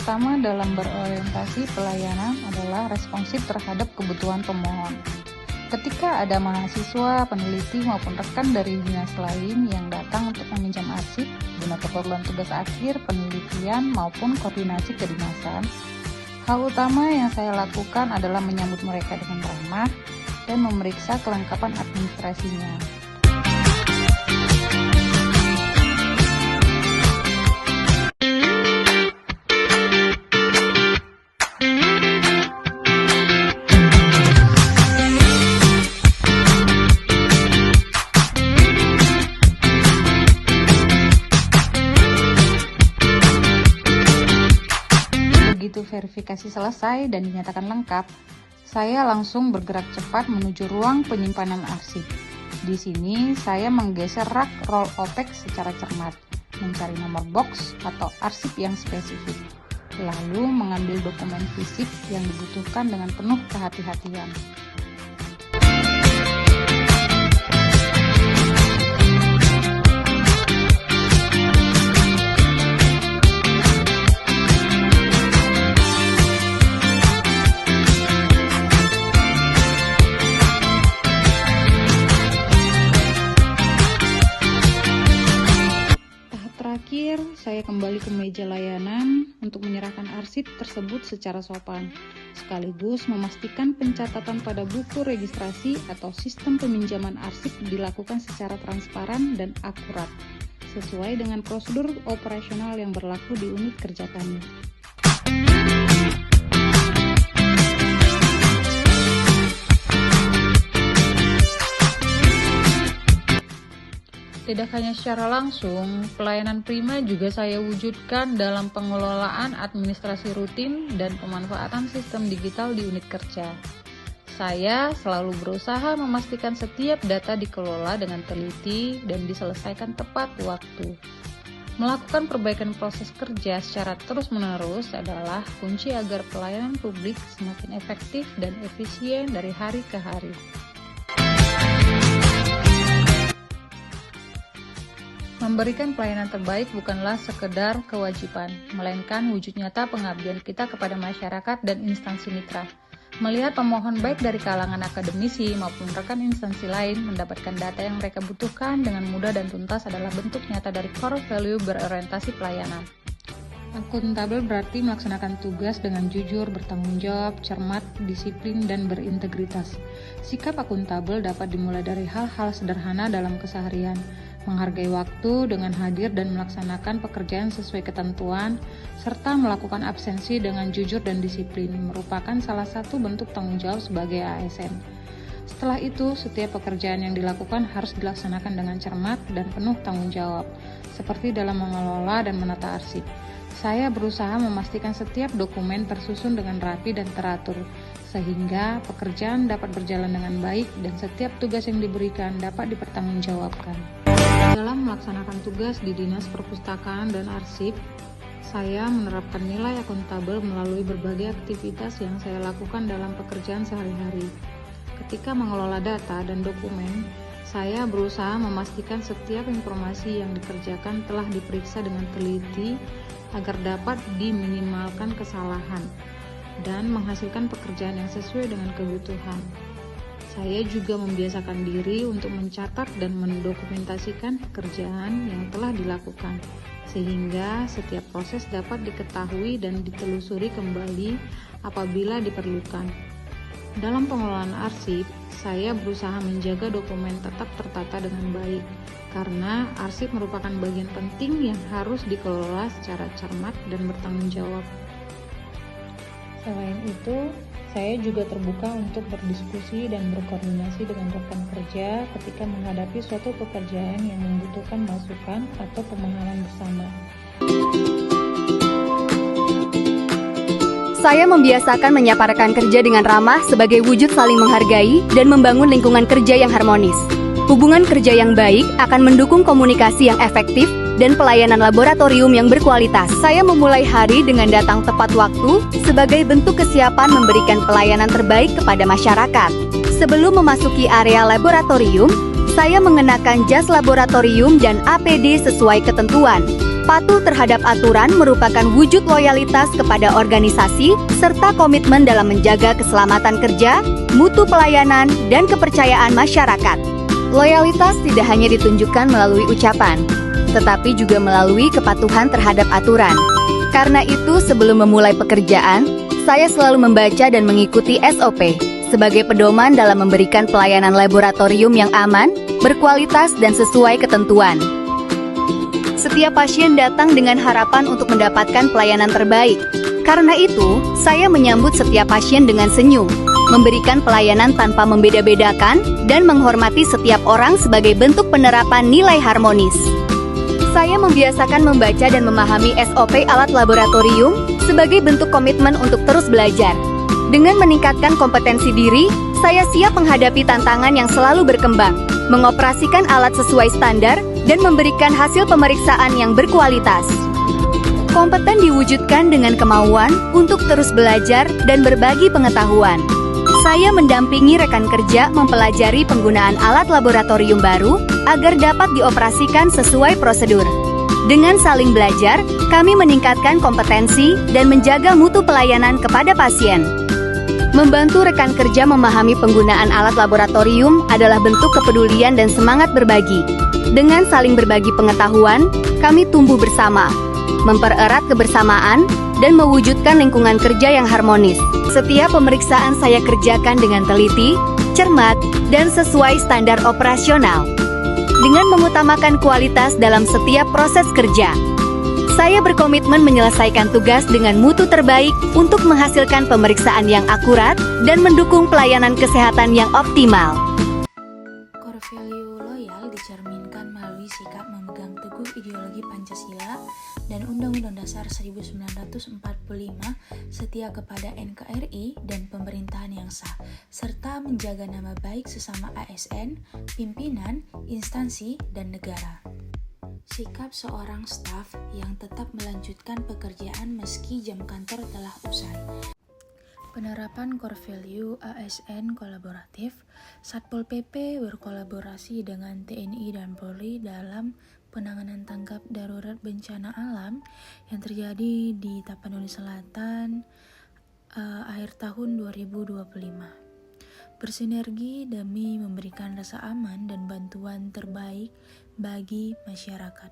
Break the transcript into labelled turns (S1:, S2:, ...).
S1: utama dalam berorientasi pelayanan adalah responsif terhadap kebutuhan pemohon. Ketika ada mahasiswa, peneliti maupun rekan dari dinas lain yang datang untuk meminjam arsip guna keperluan tugas akhir, penelitian maupun koordinasi kedinasan, hal utama yang saya lakukan adalah menyambut mereka dengan ramah dan memeriksa kelengkapan administrasinya. Begitu verifikasi selesai dan dinyatakan lengkap, saya langsung bergerak cepat menuju ruang penyimpanan arsip. Di sini, saya menggeser rak roll OPEX secara cermat, mencari nomor box atau arsip yang spesifik, lalu mengambil dokumen fisik yang dibutuhkan dengan penuh kehati-hatian. Terakhir, saya kembali ke meja layanan untuk menyerahkan arsip tersebut secara sopan, sekaligus memastikan pencatatan pada buku registrasi atau sistem peminjaman arsip dilakukan secara transparan dan akurat, sesuai dengan prosedur operasional yang berlaku di unit kerja kami. Tidak hanya secara langsung, pelayanan prima juga saya wujudkan dalam pengelolaan administrasi rutin dan pemanfaatan sistem digital di unit kerja. Saya selalu berusaha memastikan setiap data dikelola dengan teliti dan diselesaikan tepat waktu. Melakukan perbaikan proses kerja secara terus-menerus adalah kunci agar pelayanan publik semakin efektif dan efisien dari hari ke hari. Memberikan pelayanan terbaik bukanlah sekedar kewajiban, melainkan wujud nyata pengabdian kita kepada masyarakat dan instansi mitra. Melihat pemohon baik dari kalangan akademisi maupun rekan instansi lain mendapatkan data yang mereka butuhkan dengan mudah dan tuntas adalah bentuk nyata dari core value berorientasi pelayanan. Akuntabel berarti melaksanakan tugas dengan jujur, bertanggung jawab, cermat, disiplin, dan berintegritas. Sikap akuntabel dapat dimulai dari hal-hal sederhana dalam keseharian, menghargai waktu dengan hadir dan melaksanakan pekerjaan sesuai ketentuan, serta melakukan absensi dengan jujur dan disiplin, merupakan salah satu bentuk tanggung jawab sebagai ASN. Setelah itu, setiap pekerjaan yang dilakukan harus dilaksanakan dengan cermat dan penuh tanggung jawab, seperti dalam mengelola dan menata arsip. Saya berusaha memastikan setiap dokumen tersusun dengan rapi dan teratur, sehingga pekerjaan dapat berjalan dengan baik dan setiap tugas yang diberikan dapat dipertanggungjawabkan. Dalam melaksanakan tugas di Dinas Perpustakaan dan Arsip, saya menerapkan nilai akuntabel melalui berbagai aktivitas yang saya lakukan dalam pekerjaan sehari-hari. Ketika mengelola data dan dokumen, saya berusaha memastikan setiap informasi yang dikerjakan telah diperiksa dengan teliti agar dapat diminimalkan kesalahan dan menghasilkan pekerjaan yang sesuai dengan kebutuhan. Saya juga membiasakan diri untuk mencatat dan mendokumentasikan pekerjaan yang telah dilakukan, sehingga setiap proses dapat diketahui dan ditelusuri kembali apabila diperlukan. Dalam pengelolaan arsip, saya berusaha menjaga dokumen tetap tertata dengan baik, karena arsip merupakan bagian penting yang harus dikelola secara cermat dan bertanggung jawab. Selain itu, saya juga terbuka untuk berdiskusi dan berkoordinasi dengan rekan kerja ketika menghadapi suatu pekerjaan yang membutuhkan masukan atau pemahaman bersama.
S2: Saya membiasakan menyapa rekan kerja dengan ramah sebagai wujud saling menghargai dan membangun lingkungan kerja yang harmonis. Hubungan kerja yang baik akan mendukung komunikasi yang efektif dan pelayanan laboratorium yang berkualitas. Saya memulai hari dengan datang tepat waktu sebagai bentuk kesiapan memberikan pelayanan terbaik kepada masyarakat. Sebelum memasuki area laboratorium, saya mengenakan jas laboratorium dan APD sesuai ketentuan. Patuh terhadap aturan merupakan wujud loyalitas kepada organisasi serta komitmen dalam menjaga keselamatan kerja, mutu pelayanan, dan kepercayaan masyarakat. Loyalitas tidak hanya ditunjukkan melalui ucapan, tetapi juga melalui kepatuhan terhadap aturan. Karena itu, sebelum memulai pekerjaan, saya selalu membaca dan mengikuti SOP sebagai pedoman dalam memberikan pelayanan laboratorium yang aman, berkualitas, dan sesuai ketentuan. Setiap pasien datang dengan harapan untuk mendapatkan pelayanan terbaik. Karena itu, saya menyambut setiap pasien dengan senyum, memberikan pelayanan tanpa membeda-bedakan, dan menghormati setiap orang sebagai bentuk penerapan nilai harmonis. Saya membiasakan membaca dan memahami SOP alat laboratorium sebagai bentuk komitmen untuk terus belajar. Dengan meningkatkan kompetensi diri, saya siap menghadapi tantangan yang selalu berkembang, mengoperasikan alat sesuai standar, dan memberikan hasil pemeriksaan yang berkualitas. Kompeten diwujudkan dengan kemauan untuk terus belajar dan berbagi pengetahuan. Saya mendampingi rekan kerja mempelajari penggunaan alat laboratorium baru agar dapat dioperasikan sesuai prosedur. Dengan saling belajar, kami meningkatkan kompetensi dan menjaga mutu pelayanan kepada pasien. Membantu rekan kerja memahami penggunaan alat laboratorium adalah bentuk kepedulian dan semangat berbagi. Dengan saling berbagi pengetahuan, kami tumbuh bersama, mempererat kebersamaan, dan mewujudkan lingkungan kerja yang harmonis. Setiap pemeriksaan saya kerjakan dengan teliti, cermat, dan sesuai standar operasional. Dengan mengutamakan kualitas dalam setiap proses kerja, saya berkomitmen menyelesaikan tugas dengan mutu terbaik untuk menghasilkan pemeriksaan yang akurat dan mendukung pelayanan kesehatan yang optimal.
S3: Core value loyal dicerminkan melalui sikap memegang teguh ideologi Pancasila dan Undang-Undang Dasar 1945, setia kepada NKRI dan pemerintahan yang sah, serta menjaga nama baik sesama ASN, pimpinan, instansi, dan negara. Sikap seorang staf yang tetap melanjutkan pekerjaan meski jam kantor telah usai. Penerapan core value ASN kolaboratif, Satpol PP berkolaborasi dengan TNI dan Polri dalam penanganan tanggap darurat bencana alam yang terjadi di Tapanuli Selatan akhir tahun 2025. Bersinergi demi memberikan rasa aman dan bantuan terbaik bagi masyarakat.